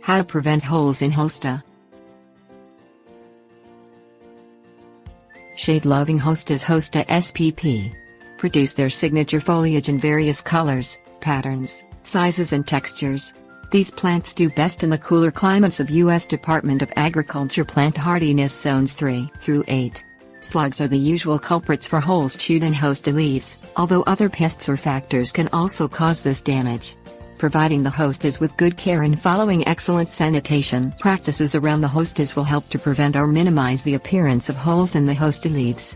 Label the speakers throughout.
Speaker 1: How to prevent holes in hosta. Shade-loving hostas Hosta spp. Produce their signature foliage in various colors, patterns, sizes and textures. These plants do best in the cooler climates of U.S. Department of Agriculture plant hardiness zones 3 through 8. Slugs are the usual culprits for holes chewed in hosta leaves, although other pests or factors can also cause this damage. Providing the hostas with good care and following excellent sanitation practices around the hostas will help to prevent or minimize the appearance of holes in the hosta leaves.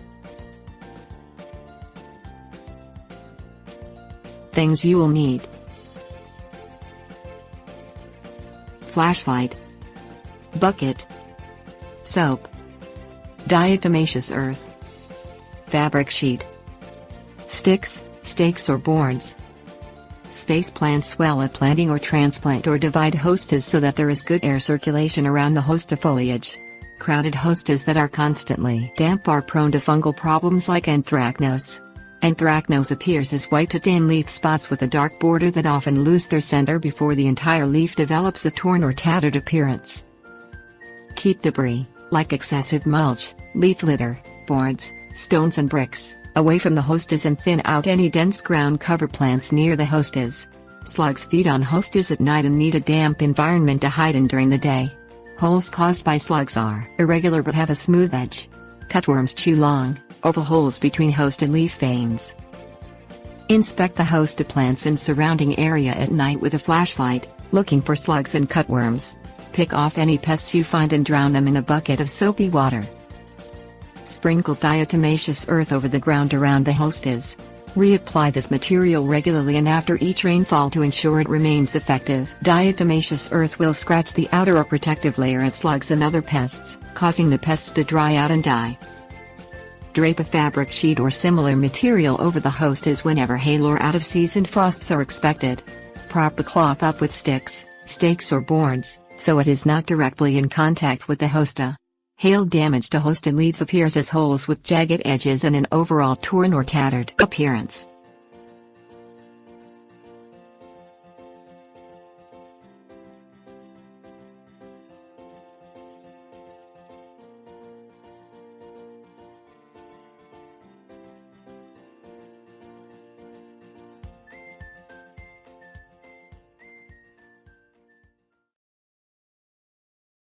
Speaker 1: Things you will need: flashlight, bucket, soap, diatomaceous earth, fabric sheet, sticks, stakes or boards. Space plants well at planting or transplant or divide hostas so that there is good air circulation around the hosta foliage. Crowded hostas that are constantly damp are prone to fungal problems like anthracnose. Anthracnose appears as white to tan leaf spots with a dark border that often lose their center before the entire leaf develops a torn or tattered appearance. Keep debris, like excessive mulch, leaf litter, boards, stones and bricks, away from the hostas and thin out any dense ground cover plants near the hostas. Slugs feed on hostas at night and need a damp environment to hide in during the day. Holes caused by slugs are irregular but have a smooth edge. Cutworms chew long, oval holes between hosta leaf veins. Inspect the hosta plants and surrounding area at night with a flashlight, looking for slugs and cutworms. Pick off any pests you find and drown them in a bucket of soapy water. Sprinkle diatomaceous earth over the ground around the hostas. Reapply this material regularly and after each rainfall to ensure it remains effective. Diatomaceous earth will scratch the outer or protective layer of slugs and other pests, causing the pests to dry out and die. Drape a fabric sheet or similar material over the hostas whenever hail or out-of-season frosts are expected. Prop the cloth up with sticks, stakes or boards, so it is not directly in contact with the hosta. Hail damage to hosta leaves appears as holes with jagged edges and an overall torn or tattered appearance.